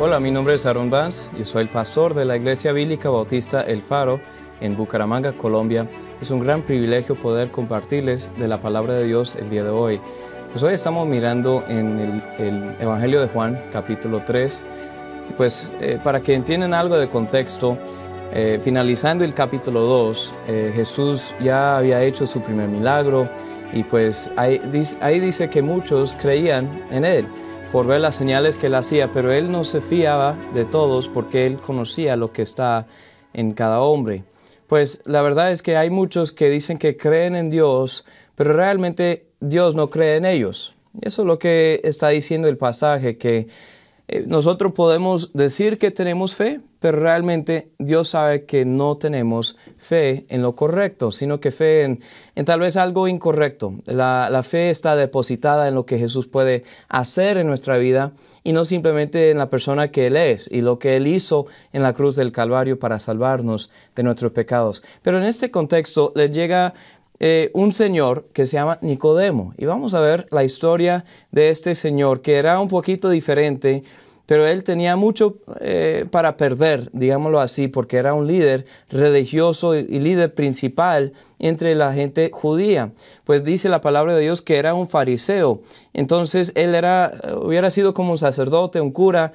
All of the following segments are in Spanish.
Hola, mi nombre es Aaron Vance, yo soy el pastor de la Iglesia Bíblica Bautista El Faro en Bucaramanga, Colombia. Es un gran privilegio poder compartirles de la palabra de Dios el día de hoy. Pues hoy estamos mirando en el Evangelio de Juan, capítulo 3. Para que entiendan algo de contexto, finalizando el capítulo 2, Jesús ya había hecho su primer milagro y pues ahí dice que muchos creían en Él por ver las señales que Él hacía, pero Él no se fiaba de todos porque Él conocía lo que está en cada hombre. Pues la verdad es que hay muchos que dicen que creen en Dios, pero realmente Dios no cree en ellos. Eso es lo que está diciendo el pasaje, que nosotros podemos decir que tenemos fe, pero realmente Dios sabe que no tenemos fe en lo correcto, sino que fe en tal vez algo incorrecto. La fe está depositada en lo que Jesús puede hacer en nuestra vida y no simplemente en la persona que Él es y lo que Él hizo en la cruz del Calvario para salvarnos de nuestros pecados. Pero en este contexto le llega un señor que se llama Nicodemo. Y vamos a ver la historia de este señor, que era un poquito diferente, pero él tenía mucho para perder, digámoslo así, porque era un líder religioso y líder principal entre la gente judía. Pues dice la palabra de Dios que era un fariseo. Entonces él hubiera sido como un sacerdote, un cura,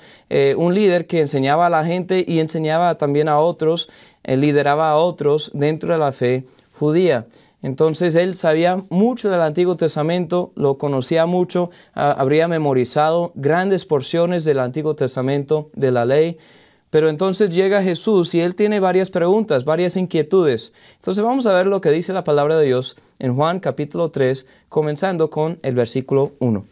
un líder que enseñaba a la gente y enseñaba también a otros, lideraba a otros dentro de la fe judía. Entonces él sabía mucho del Antiguo Testamento, lo conocía mucho, habría memorizado grandes porciones del Antiguo Testamento, de la ley. Pero entonces llega Jesús y él tiene varias preguntas, varias inquietudes. Entonces vamos a ver lo que dice la palabra de Dios en Juan capítulo 3, comenzando con el versículo 1.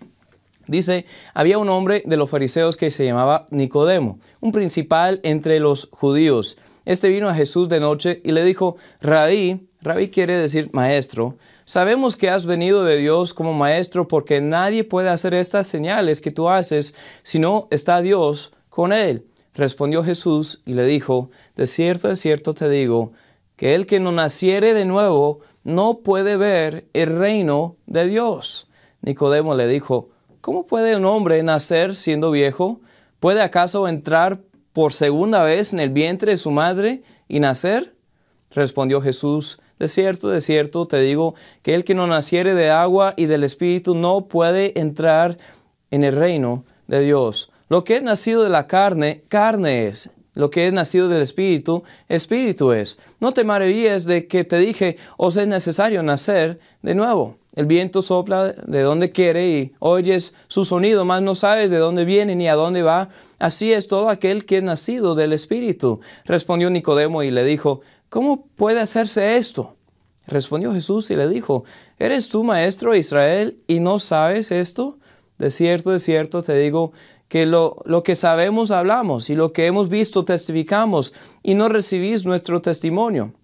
Dice, había un hombre de los fariseos que se llamaba Nicodemo, un principal entre los judíos. Este vino a Jesús de noche y le dijo, Rabí quiere decir maestro, sabemos que has venido de Dios como maestro porque nadie puede hacer estas señales que tú haces si no está Dios con él. Respondió Jesús y le dijo, de cierto te digo, que el que no naciere de nuevo no puede ver el reino de Dios. Nicodemo le dijo, ¿cómo puede un hombre nacer siendo viejo? ¿Puede acaso entrar por segunda vez en el vientre de su madre y nacer? Respondió Jesús, de cierto te digo, que el que no naciere de agua y del Espíritu no puede entrar en el reino de Dios. Lo que es nacido de la carne, carne es. Lo que es nacido del Espíritu, Espíritu es. No te maravilles de que te dije, os es necesario nacer de nuevo. El viento sopla de donde quiere y oyes su sonido, mas no sabes de dónde viene ni a dónde va. Así es todo aquel que es nacido del Espíritu. Respondió Nicodemo y le dijo, ¿cómo puede hacerse esto? Respondió Jesús y le dijo, ¿eres tú maestro de Israel y no sabes esto? De cierto te digo que lo que sabemos hablamos y lo que hemos visto testificamos y no recibís nuestro testimonio.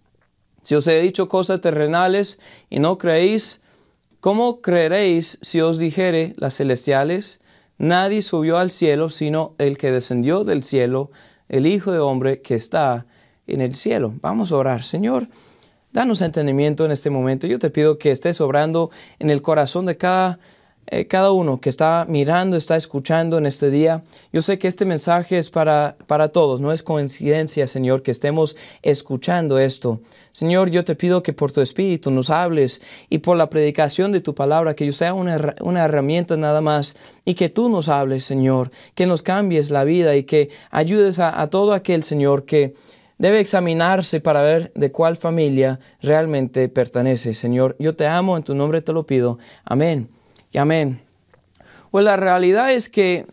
Si os he dicho cosas terrenales y no creéis, ¿cómo creeréis si os dijere las celestiales? Nadie subió al cielo sino el que descendió del cielo, el Hijo de Hombre que está en el cielo. Vamos a orar. Señor, danos entendimiento en este momento. Yo te pido que estés obrando en el corazón de cada uno que está mirando, está escuchando en este día. Yo sé que este mensaje es para todos. No es coincidencia, Señor, que estemos escuchando esto. Señor, yo te pido que por tu Espíritu nos hables y por la predicación de tu palabra, que yo sea una herramienta nada más y que tú nos hables, Señor, que nos cambies la vida y que ayudes a todo aquel, Señor, que debe examinarse para ver de cuál familia realmente pertenece. Señor, yo te amo, en tu nombre te lo pido. Amén y amén. Pues la realidad es que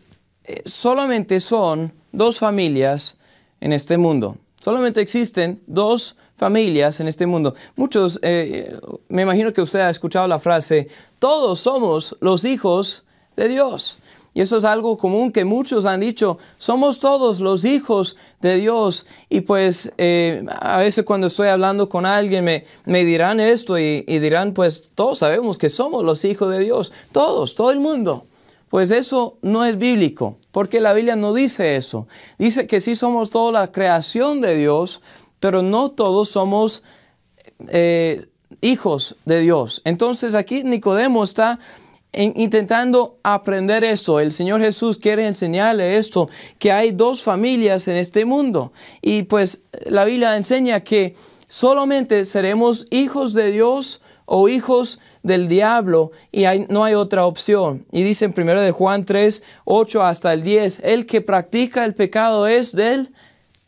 solamente son dos familias en este mundo. Solamente existen dos familias en este mundo. Muchos, me imagino que usted ha escuchado la frase, todos somos los hijos de Dios. Y eso es algo común que muchos han dicho, somos todos los hijos de Dios. Y pues a veces cuando estoy hablando con alguien me dirán esto y dirán, pues todos sabemos que somos los hijos de Dios. Todos, todo el mundo. Pues eso no es bíblico, porque la Biblia no dice eso. Dice que sí somos toda la creación de Dios, pero no todos somos hijos de Dios. Entonces aquí Nicodemo está intentando aprender esto. El Señor Jesús quiere enseñarle esto, que hay dos familias en este mundo. Y pues la Biblia enseña que solamente seremos hijos de Dios o hijos del diablo, y no hay otra opción. Y dice en 1 de Juan 3, 8 hasta el 10, el que practica el pecado es del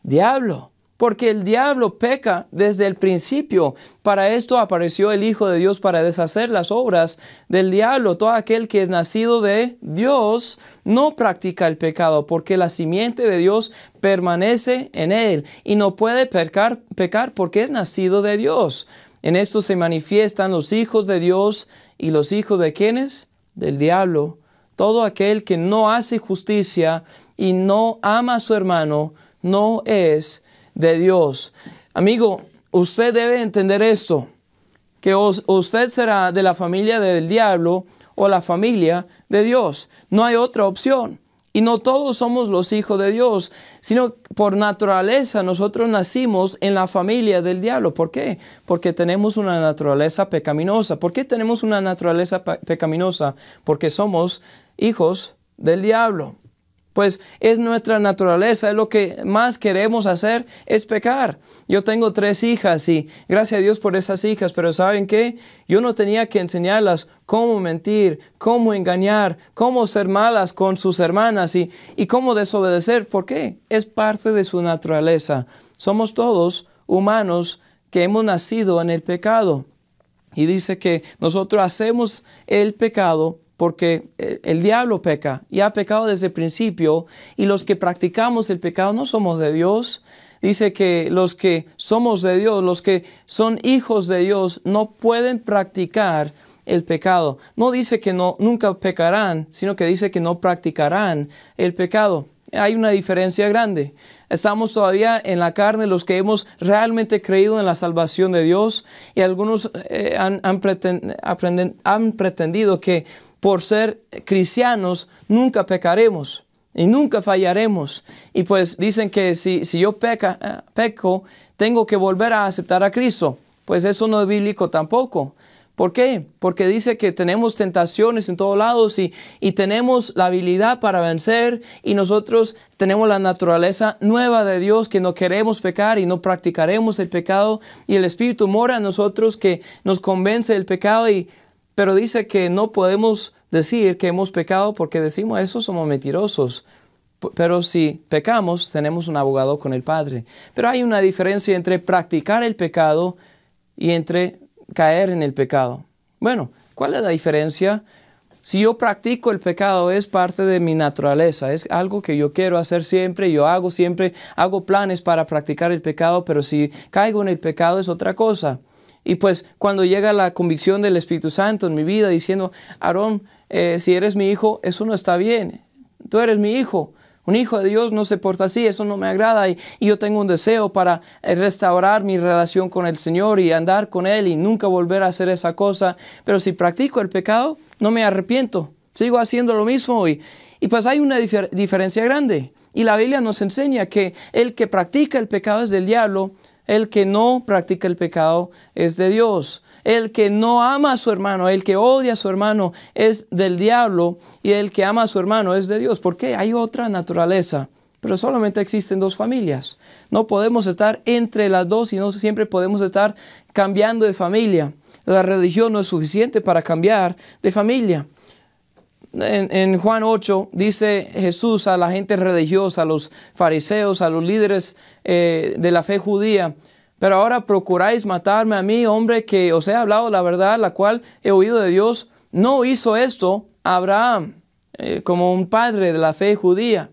diablo, porque el diablo peca desde el principio. Para esto apareció el Hijo de Dios, para deshacer las obras del diablo. Todo aquel que es nacido de Dios no practica el pecado, porque la simiente de Dios permanece en él, y no puede pecar porque es nacido de Dios. En esto se manifiestan los hijos de Dios y los hijos de ¿quiénes? Del diablo. Todo aquel que no hace justicia y no ama a su hermano no es de Dios. Amigo, usted debe entender esto, que usted será de la familia del diablo o la familia de Dios. No hay otra opción. Y no todos somos los hijos de Dios, sino por naturaleza nosotros nacimos en la familia del diablo. ¿Por qué? Porque tenemos una naturaleza pecaminosa. ¿Por qué tenemos una naturaleza pecaminosa? Porque somos hijos del diablo. Pues es nuestra naturaleza, es lo que más queremos hacer, es pecar. Yo tengo 3 hijas y gracias a Dios por esas hijas, pero ¿saben qué? Yo no tenía que enseñarlas cómo mentir, cómo engañar, cómo ser malas con sus hermanas y cómo desobedecer. ¿Por qué? Es parte de su naturaleza. Somos todos humanos que hemos nacido en el pecado. Y dice que nosotros hacemos el pecado porque el diablo peca y ha pecado desde el principio, y los que practicamos el pecado no somos de Dios. Dice que los que somos de Dios, los que son hijos de Dios, no pueden practicar el pecado. No dice que nunca pecarán, sino que dice que no practicarán el pecado. Hay una diferencia grande. Estamos todavía en la carne los que hemos realmente creído en la salvación de Dios, y algunos han pretendido que por ser cristianos nunca pecaremos y nunca fallaremos. Y pues dicen que si yo peco, tengo que volver a aceptar a Cristo. Pues eso no es bíblico tampoco. ¿Por qué? Porque dice que tenemos tentaciones en todos lados y tenemos la habilidad para vencer, y nosotros tenemos la naturaleza nueva de Dios, que no queremos pecar y no practicaremos el pecado, y el Espíritu mora en nosotros que nos convence del pecado. Pero dice que no podemos decir que hemos pecado, porque decimos eso, somos mentirosos. Pero si pecamos, tenemos un abogado con el Padre. Pero hay una diferencia entre practicar el pecado y entre caer en el pecado. Bueno, ¿cuál es la diferencia? Si yo practico el pecado, es parte de mi naturaleza, es algo que yo quiero hacer siempre, hago planes para practicar el pecado, pero si caigo en el pecado es otra cosa. Y pues cuando llega la convicción del Espíritu Santo en mi vida diciendo, Aarón, si eres mi hijo, eso no está bien. Tú eres mi hijo. Un hijo de Dios no se porta así, eso no me agrada, y yo tengo un deseo para restaurar mi relación con el Señor y andar con Él y nunca volver a hacer esa cosa. Pero si practico el pecado, no me arrepiento, sigo haciendo lo mismo, y pues hay una diferencia grande. Y la Biblia nos enseña que el que practica el pecado es del diablo, el que no practica el pecado es de Dios. El que no ama a su hermano, el que odia a su hermano es del diablo, y el que ama a su hermano es de Dios. ¿Por qué? Hay otra naturaleza, pero solamente existen 2 familias. No podemos estar entre las dos, y no siempre podemos estar cambiando de familia. La religión no es suficiente para cambiar de familia. En Juan 8 dice Jesús a la gente religiosa, a los fariseos, a los líderes de la fe judía: pero ahora procuráis matarme a mí, hombre que os he hablado la verdad, la cual he oído de Dios. No hizo esto Abraham, como un padre de la fe judía.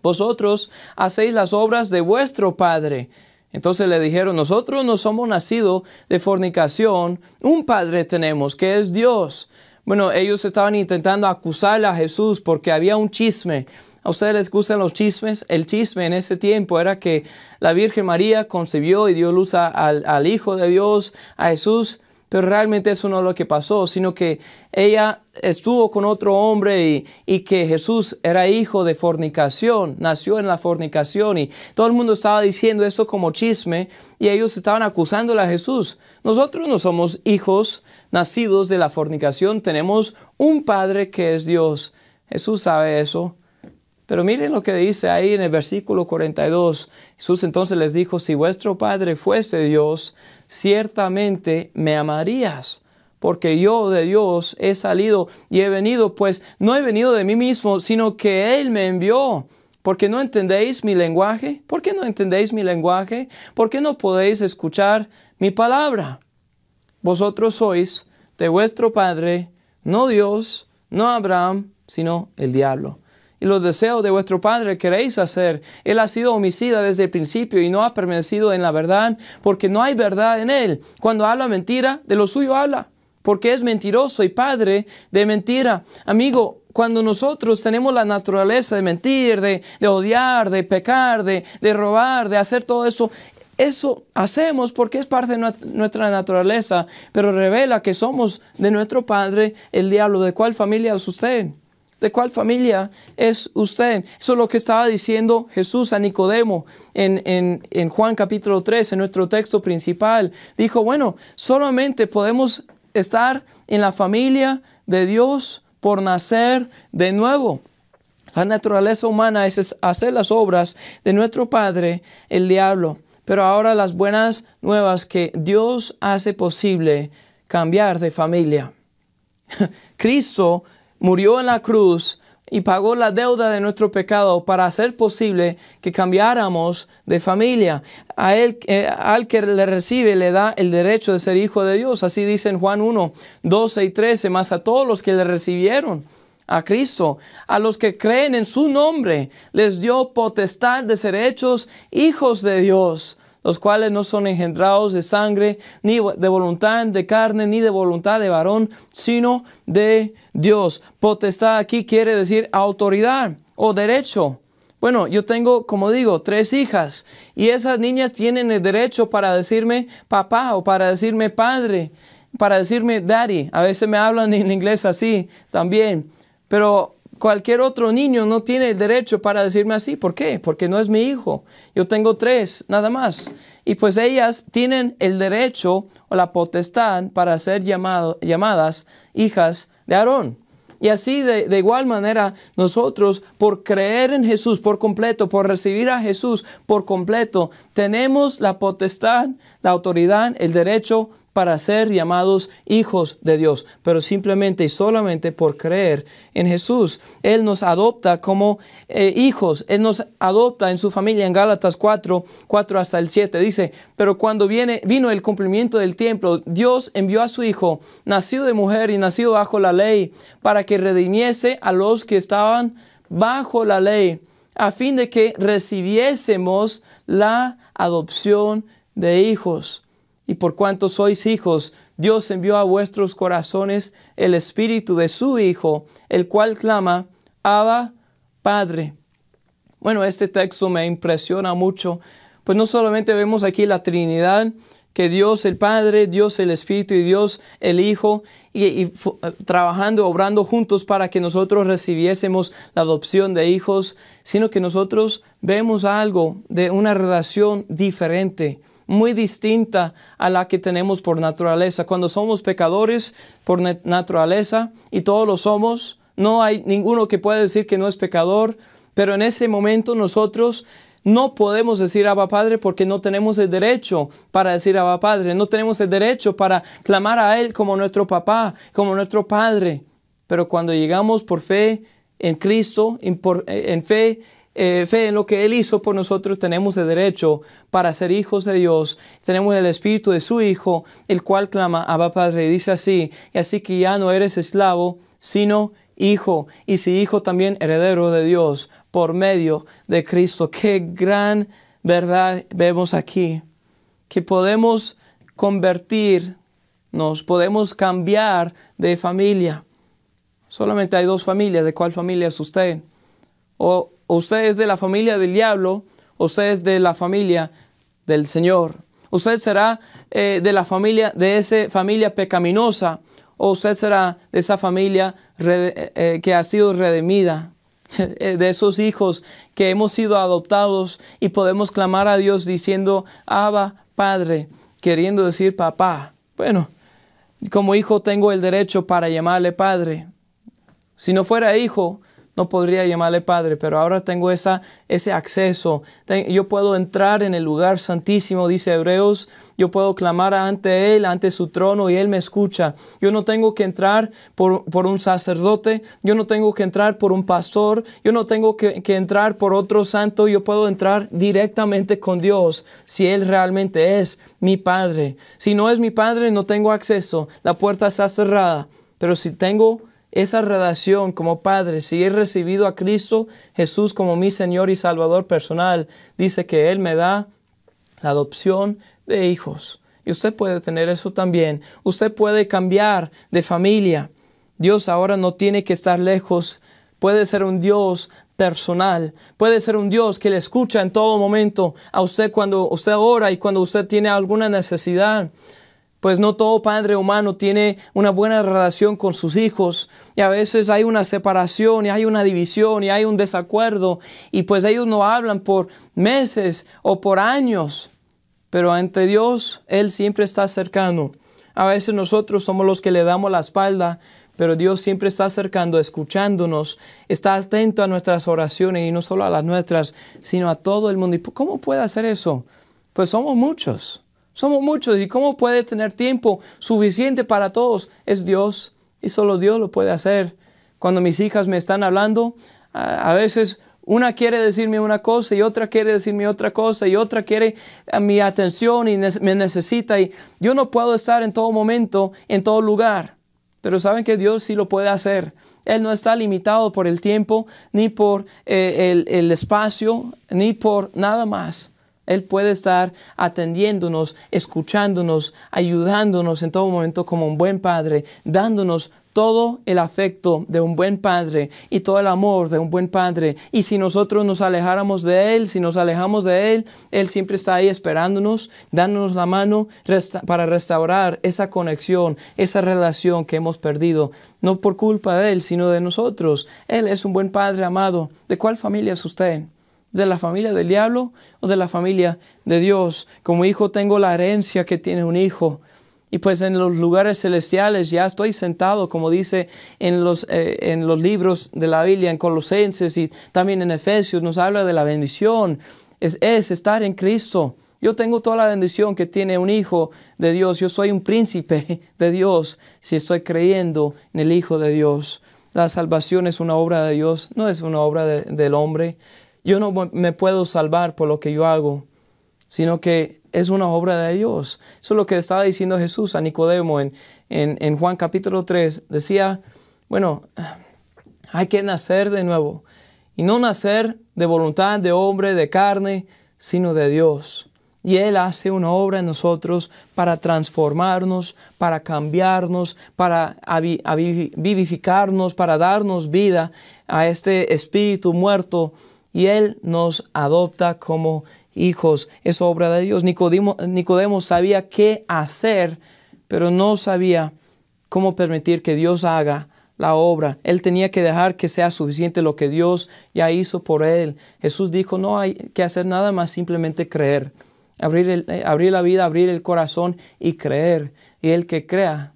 Vosotros hacéis las obras de vuestro padre. Entonces le dijeron: nosotros no somos nacidos de fornicación, un padre tenemos, que es Dios. Bueno, ellos estaban intentando acusarle a Jesús porque había un chisme. ¿A ustedes les gustan los chismes? El chisme en ese tiempo era que la Virgen María concibió y dio luz al Hijo de Dios, a Jesús. pero realmente eso no es lo que pasó, sino que ella estuvo con otro hombre y que Jesús era hijo de fornicación, nació en la fornicación, y todo el mundo estaba diciendo eso como chisme y ellos estaban acusándole a Jesús. Nosotros no somos hijos nacidos de la fornicación, tenemos un Padre que es Dios. Jesús sabe eso. Pero miren lo que dice ahí en el versículo 42. Jesús entonces les dijo: si vuestro Padre fuese Dios, ciertamente me amarías, porque yo de Dios he salido y he venido, pues no he venido de mí mismo, sino que Él me envió. ¿Por qué no entendéis mi lenguaje? ¿Por qué no entendéis mi lenguaje? ¿Por qué no podéis escuchar mi palabra? Vosotros sois de vuestro padre, no Dios, no Abraham, sino el diablo. Y los deseos de vuestro padre queréis hacer. Él ha sido homicida desde el principio y no ha permanecido en la verdad, porque no hay verdad en él. Cuando habla mentira, de lo suyo habla, porque es mentiroso y padre de mentira. Amigo, cuando nosotros tenemos la naturaleza de mentir, de odiar, de pecar, de robar, de hacer todo eso, eso hacemos porque es parte de nuestra naturaleza, pero revela que somos de nuestro padre, el diablo. ¿De cuál familia es usted? ¿De cuál familia es usted? Eso es lo que estaba diciendo Jesús a Nicodemo en Juan capítulo 3, en nuestro texto principal. Dijo, bueno, solamente podemos estar en la familia de Dios por nacer de nuevo. La naturaleza humana es hacer las obras de nuestro padre, el diablo. Pero ahora las buenas nuevas que Dios hace posible cambiar de familia. Cristo murió en la cruz y pagó la deuda de nuestro pecado para hacer posible que cambiáramos de familia. Al que le recibe le da el derecho de ser hijo de Dios. Así dice en Juan 1, 12 y 13, más a todos los que le recibieron a Cristo, a los que creen en su nombre, les dio potestad de ser hechos hijos de Dios, los cuales no son engendrados de sangre, ni de voluntad de carne, ni de voluntad de varón, sino de Dios. Potestad aquí quiere decir autoridad o derecho. Bueno, yo tengo, como digo, 3 hijas, y esas niñas tienen el derecho para decirme papá o para decirme padre, para decirme daddy. A veces me hablan en inglés así también, pero cualquier otro niño no tiene el derecho para decirme así. ¿Por qué? Porque no es mi hijo. Yo tengo 3, nada más. Y pues ellas tienen el derecho o la potestad para ser llamadas hijas de Aarón. Y así de igual manera nosotros, por creer en Jesús por completo, por recibir a Jesús por completo, tenemos la potestad, la autoridad, el derecho para ser llamados hijos de Dios, pero simplemente y solamente por creer en Jesús. Él nos adopta como hijos, Él nos adopta en su familia. En Gálatas 4 hasta el 7 dice, pero cuando vino el cumplimiento del tiempo, Dios envió a su Hijo, nacido de mujer y nacido bajo la ley, para que redimiese a los que estaban bajo la ley, a fin de que recibiésemos la adopción de hijos. Y por cuanto sois hijos, Dios envió a vuestros corazones el Espíritu de su Hijo, el cual clama, Abba, Padre. Bueno, este texto me impresiona mucho, pues no solamente vemos aquí la Trinidad, que Dios el Padre, Dios el Espíritu y Dios el Hijo, y trabajando, obrando juntos para que nosotros recibiésemos la adopción de hijos, sino que nosotros vemos algo de una relación diferente, muy distinta a la que tenemos por naturaleza. Cuando somos pecadores por naturaleza, y todos lo somos, no hay ninguno que pueda decir que no es pecador, pero en ese momento nosotros no podemos decir Abba Padre porque no tenemos el derecho para decir Abba Padre. No tenemos el derecho para clamar a Él como nuestro papá, como nuestro Padre. Pero cuando llegamos por fe en Cristo, en fe en lo que Él hizo por nosotros, tenemos el derecho para ser hijos de Dios. Tenemos el Espíritu de su Hijo, el cual clama Abba Padre. Y dice así, y así que ya no eres esclavo, sino hijo, y si hijo también heredero de Dios por medio de Cristo. Qué gran verdad vemos aquí, que podemos convertirnos, podemos cambiar de familia. Solamente hay 2 familias. ¿De cuál familia es usted? O usted es de la familia del diablo, o usted es de la familia del Señor. Usted será de la familia, de esa familia pecaminosa, o usted será de esa familia que ha sido redimida, de esos hijos que hemos sido adoptados y podemos clamar a Dios diciendo, Abba, Padre, queriendo decir papá. Bueno, como hijo tengo el derecho para llamarle Padre. Si no fuera hijo, no podría llamarle Padre, pero ahora tengo ese acceso. Yo puedo entrar en el lugar santísimo, dice Hebreos. Yo puedo clamar ante Él, ante su trono, y Él me escucha. Yo no tengo que entrar por un sacerdote. Yo no tengo que entrar por un pastor. Yo no tengo que entrar por otro santo. Yo puedo entrar directamente con Dios, si Él realmente es mi Padre. Si no es mi Padre, no tengo acceso. La puerta está cerrada. Pero si tengo esa relación como padre, si he recibido a Cristo Jesús como mi Señor y Salvador personal, dice que Él me da la adopción de hijos. Y usted puede tener eso también. Usted puede cambiar de familia. Dios ahora no tiene que estar lejos. Puede ser un Dios personal. Puede ser un Dios que le escucha en todo momento a usted cuando usted ora y cuando usted tiene alguna necesidad. Pues no todo padre humano tiene una buena relación con sus hijos, y a veces hay una separación y hay una división y hay un desacuerdo, y pues ellos no hablan por meses o por años, pero ante Dios Él siempre está cercano. A veces nosotros somos los que le damos la espalda, pero Dios siempre está acercando, escuchándonos, está atento a nuestras oraciones, y no solo a las nuestras, sino a todo el mundo. ¿Y cómo puede hacer eso? Pues somos muchos. Somos muchos, y ¿cómo puede tener tiempo suficiente para todos? Es Dios, y solo Dios lo puede hacer. Cuando mis hijas me están hablando, a veces una quiere decirme una cosa y otra quiere decirme otra cosa y otra quiere mi atención y me necesita, y yo no puedo estar en todo momento, en todo lugar. Pero saben que Dios sí lo puede hacer. Él no está limitado por el tiempo, ni por el espacio, ni por nada más. Él puede estar atendiéndonos, escuchándonos, ayudándonos en todo momento como un buen padre, dándonos todo el afecto de un buen padre y todo el amor de un buen padre. Y si nosotros nos alejáramos de Él, si nos alejamos de Él, Él siempre está ahí esperándonos, dándonos la mano para restaurar esa conexión, esa relación que hemos perdido. No por culpa de Él, sino de nosotros. Él es un buen padre amado. ¿De cuál familia es usted? ¿De la familia del diablo o de la familia de Dios? Como hijo tengo la herencia que tiene un hijo. Y pues en los lugares celestiales ya estoy sentado, como dice en los libros de la Biblia, en Colosenses y también en Efesios, nos habla de la bendición. Es estar en Cristo. Yo tengo toda la bendición que tiene un hijo de Dios. Yo soy un príncipe de Dios si estoy creyendo en el Hijo de Dios. La salvación es una obra de Dios, no es una obra del hombre. Yo no me puedo salvar por lo que yo hago, sino que es una obra de Dios. Eso es lo que estaba diciendo Jesús a Nicodemo en Juan capítulo 3. Decía, bueno, hay que nacer de nuevo. Y no nacer de voluntad de hombre, de carne, sino de Dios. Y Él hace una obra en nosotros para transformarnos, para cambiarnos, para vivificarnos, para darnos vida a este espíritu muerto. Y Él nos adopta como hijos. Es obra de Dios. Nicodemo sabía qué hacer, pero no sabía cómo permitir que Dios haga la obra. Él tenía que dejar que sea suficiente lo que Dios ya hizo por él. Jesús dijo, no hay que hacer nada más, simplemente creer. Abrir la vida, abrir el corazón y creer. Y el que crea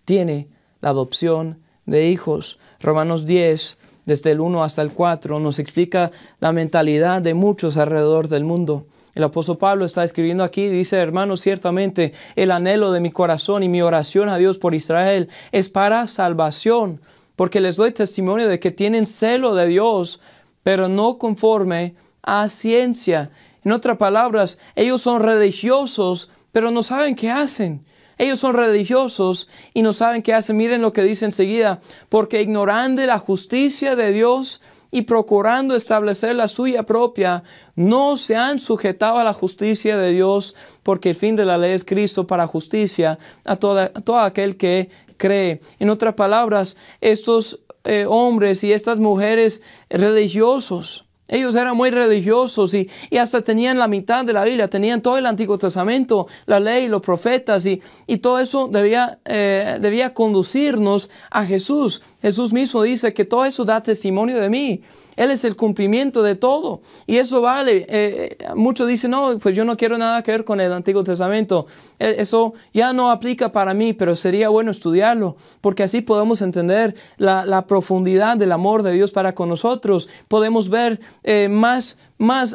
tiene la adopción de hijos. Romanos 10, desde el 1 hasta el 4, nos explica la mentalidad de muchos alrededor del mundo. El apóstol Pablo está escribiendo aquí, dice, hermanos, ciertamente el anhelo de mi corazón y mi oración a Dios por Israel es para salvación, porque les doy testimonio de que tienen celo de Dios, pero no conforme a ciencia. En otras palabras, ellos son religiosos, pero no saben qué hacen. Ellos son religiosos y no saben qué hacen. Miren lo que dice enseguida. Porque ignorando la justicia de Dios y procurando establecer la suya propia, no se han sujetado a la justicia de Dios, porque el fin de la ley es Cristo para justicia a todo aquel que cree. En otras palabras, estos hombres y estas mujeres religiosos, Ellos eran muy religiosos y hasta tenían la mitad de la Biblia, tenían todo el Antiguo Testamento, la ley, los profetas y todo eso debía conducirnos a Jesús. Jesús mismo dice que todo eso da testimonio de mí. Él es el cumplimiento de todo y eso vale. Muchos dicen, no, pues yo no quiero nada que ver con el Antiguo Testamento. Eso ya no aplica para mí, pero sería bueno estudiarlo porque así podemos entender la profundidad del amor de Dios para con nosotros. Podemos ver más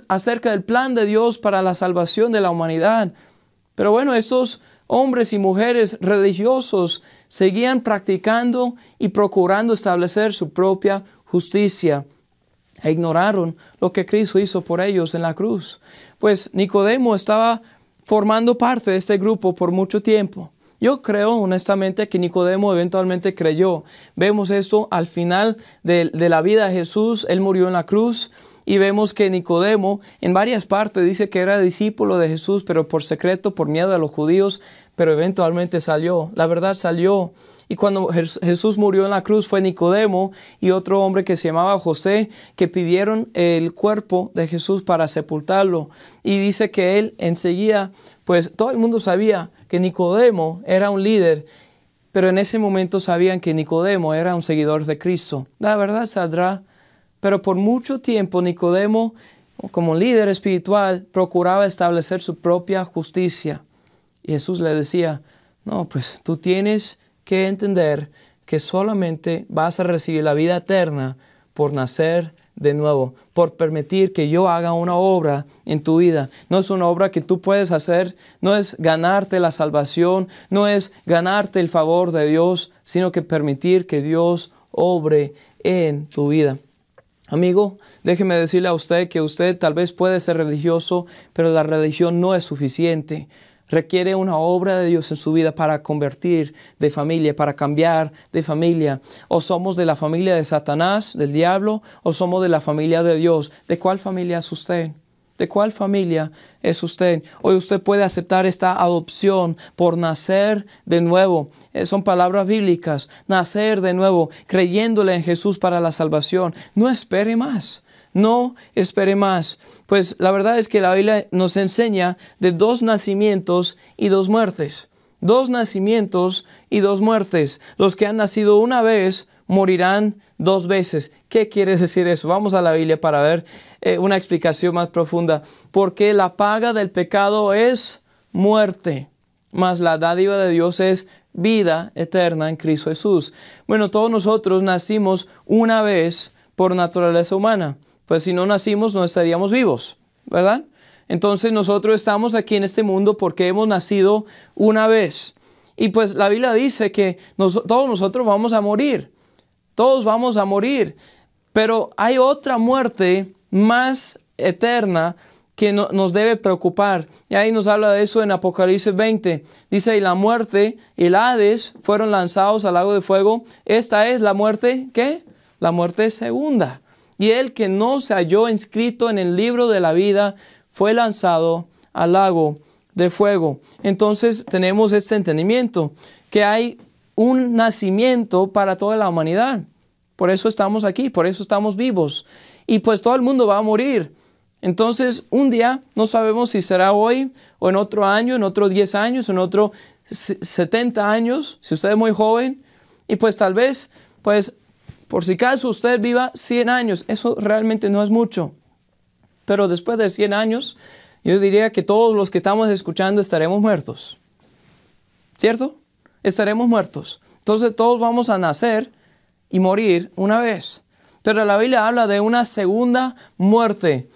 acerca del plan de Dios para la salvación de la humanidad. Pero bueno, estos hombres y mujeres religiosos seguían practicando y procurando establecer su propia justicia e ignoraron lo que Cristo hizo por ellos en la cruz. Pues Nicodemo estaba formando parte de este grupo por mucho tiempo. Yo creo honestamente que Nicodemo eventualmente creyó. Vemos esto al final de la vida de Jesús. Él murió en la cruz y vemos que Nicodemo en varias partes dice que era discípulo de Jesús, pero por secreto, por miedo a los judíos, pero eventualmente salió. La verdad salió. Y cuando Jesús murió en la cruz fue Nicodemo y otro hombre que se llamaba José que pidieron el cuerpo de Jesús para sepultarlo. Y dice que él enseguida, pues todo el mundo sabía que Nicodemo era un líder, pero en ese momento sabían que Nicodemo era un seguidor de Cristo. La verdad saldrá, pero por mucho tiempo Nicodemo, como líder espiritual, procuraba establecer su propia justicia. Y Jesús le decía, no, pues tú tienes que entender que solamente vas a recibir la vida eterna por nacer de nuevo, por permitir que yo haga una obra en tu vida. No es una obra que tú puedes hacer, no es ganarte la salvación, no es ganarte el favor de Dios, sino que permitir que Dios obre en tu vida. Amigo, déjeme decirle a usted que usted tal vez puede ser religioso, pero la religión no es suficiente. Requiere una obra de Dios en su vida para convertir de familia, para cambiar de familia. O somos de la familia de Satanás, del diablo, o somos de la familia de Dios. ¿De cuál familia es usted? ¿De cuál familia es usted? Hoy usted puede aceptar esta adopción por nacer de nuevo. Son palabras bíblicas. Nacer de nuevo, creyéndole en Jesús para la salvación. No espere más. No espere más, pues la verdad es que la Biblia nos enseña de 2 nacimientos y 2 muertes. 2 nacimientos y 2 muertes. Los que han nacido una vez morirán 2 veces. ¿Qué quiere decir eso? Vamos a la Biblia para ver una explicación más profunda. Porque la paga del pecado es muerte, mas la dádiva de Dios es vida eterna en Cristo Jesús. Bueno, todos nosotros nacimos una vez por naturaleza humana. Pues si no nacimos no estaríamos vivos, ¿verdad? Entonces nosotros estamos aquí en este mundo porque hemos nacido una vez. Y pues la Biblia dice que todos nosotros vamos a morir. Todos vamos a morir. Pero hay otra muerte más eterna que nos debe preocupar. Y ahí nos habla de eso en Apocalipsis 20. Dice, y la muerte y el Hades fueron lanzados al lago de fuego. Esta es la muerte, ¿qué? La muerte segunda. Y el que no se halló inscrito en el libro de la vida fue lanzado al lago de fuego. Entonces tenemos este entendimiento que hay un nacimiento para toda la humanidad. Por eso estamos aquí, por eso estamos vivos. Y pues todo el mundo va a morir. Entonces un día, no sabemos si será hoy o en otro año, en otros 10 años, en otros 70 años, si usted es muy joven. Y pues tal vez, pues por si acaso usted viva 100 años, eso realmente no es mucho. Pero después de 100 años, yo diría que todos los que estamos escuchando estaremos muertos. ¿Cierto? Estaremos muertos. Entonces todos vamos a nacer y morir una vez. Pero la Biblia habla de una segunda muerte.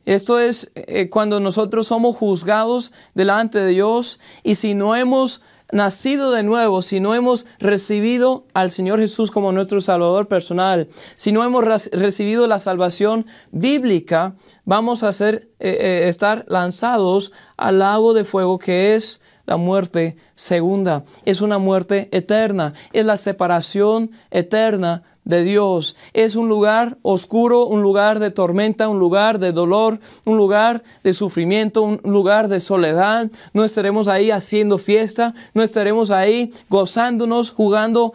Esto es cuando nosotros somos juzgados delante de Dios y si no hemos nacido de nuevo, si no hemos recibido al Señor Jesús como nuestro Salvador personal, si no hemos recibido la salvación bíblica, vamos a estar lanzados al lago de fuego que es la muerte segunda. Es una muerte eterna, es la separación eterna de Dios. Es un lugar oscuro, un lugar de tormenta, un lugar de dolor, un lugar de sufrimiento, un lugar de soledad. No estaremos ahí haciendo fiesta, no estaremos ahí gozándonos, jugando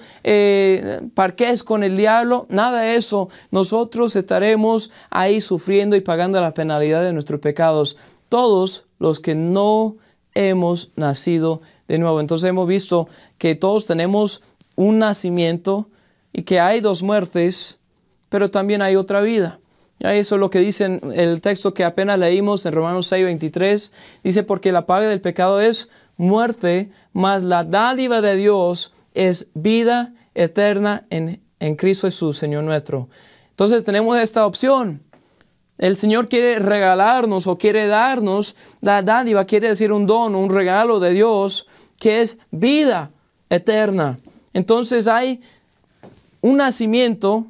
parqués con el diablo, nada de eso. Nosotros estaremos ahí sufriendo y pagando la penalidad de nuestros pecados. Todos los que no hemos nacido de nuevo. Entonces hemos visto que todos tenemos un nacimiento y que hay dos muertes, pero también hay otra vida. Ya eso es lo que dice en el texto que apenas leímos en Romanos 6:23. Dice, porque la paga del pecado es muerte, mas la dádiva de Dios es vida eterna en Cristo Jesús, Señor nuestro. Entonces tenemos esta opción. El Señor quiere regalarnos o quiere darnos la dádiva, quiere decir un don, un regalo de Dios, que es vida eterna. Entonces hay un nacimiento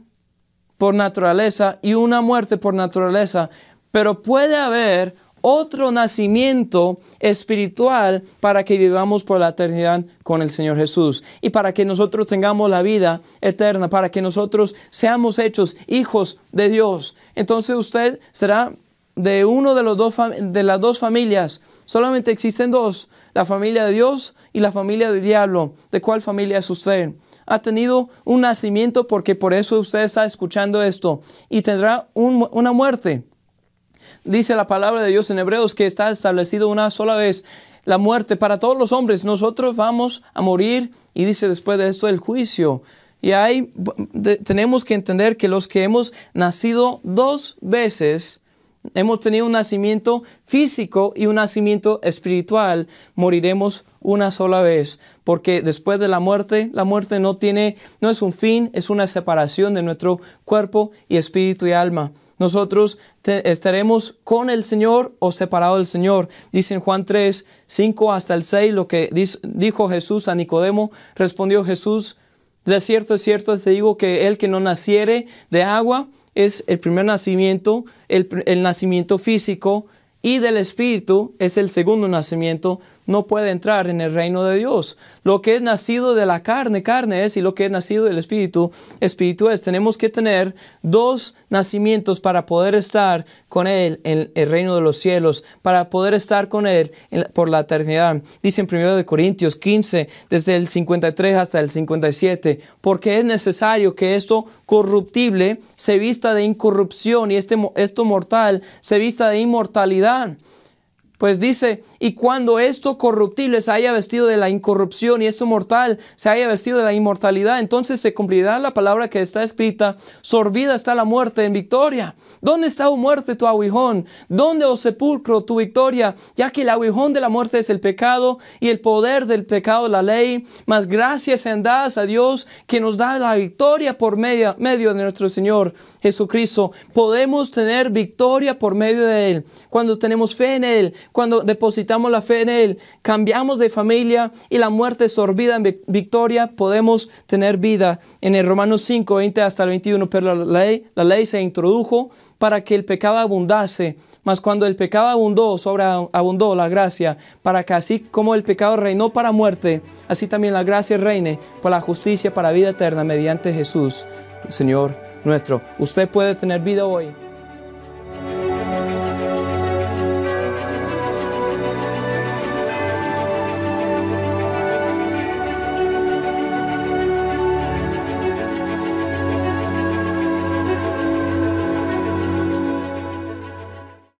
por naturaleza y una muerte por naturaleza, pero puede haber otro nacimiento espiritual para que vivamos por la eternidad con el Señor Jesús y para que nosotros tengamos la vida eterna, para que nosotros seamos hechos hijos de Dios. Entonces usted será de uno de las dos familias. Solamente existen dos, la familia de Dios y la familia del diablo. ¿De cuál familia es usted? Ha tenido un nacimiento porque por eso usted está escuchando esto y tendrá una muerte. Dice la palabra de Dios en Hebreos que está establecido una sola vez la muerte para todos los hombres. Nosotros vamos a morir y dice después de esto el juicio. Y tenemos que entender que los que hemos nacido dos veces, hemos tenido un nacimiento físico y un nacimiento espiritual, moriremos una sola vez, porque después de la muerte no es un fin, es una separación de nuestro cuerpo y espíritu y alma. Nosotros estaremos con el Señor o separados del Señor. Dice en Juan 3, 5 hasta el 6, lo que dijo Jesús a Nicodemo. Respondió Jesús, de cierto, te digo que el que no naciere de agua es el primer nacimiento, el nacimiento físico, y del Espíritu es el segundo nacimiento, no puede entrar en el reino de Dios. Lo que es nacido de la carne, carne es, y lo que es nacido del Espíritu, Espíritu es. Tenemos que tener dos nacimientos para poder estar con Él en el reino de los cielos, para poder estar con Él por la eternidad. Dice en 1 Corintios 15, desde el 53 hasta el 57, porque es necesario que esto corruptible se vista de incorrupción y esto mortal se vista de inmortalidad. Pues dice, y cuando esto corruptible se haya vestido de la incorrupción y esto mortal se haya vestido de la inmortalidad, entonces se cumplirá la palabra que está escrita, sorbida está la muerte en victoria. ¿Dónde está, oh muerte, tu aguijón? ¿Dónde, oh sepulcro, tu victoria? Ya que el aguijón de la muerte es el pecado y el poder del pecado la ley, mas gracias sean dadas a Dios que nos da la victoria por medio de nuestro Señor Jesucristo. Podemos tener victoria por medio de Él cuando tenemos fe en Él. Cuando depositamos la fe en Él, cambiamos de familia y la muerte sorbida en victoria, podemos tener vida. En el Romanos 5, 20 hasta el 21, pero la ley se introdujo para que el pecado abundase, mas cuando el pecado abundó, sobreabundó la gracia, para que así como el pecado reinó para muerte, así también la gracia reine por la justicia para vida eterna mediante Jesús, Señor nuestro. Usted puede tener vida hoy.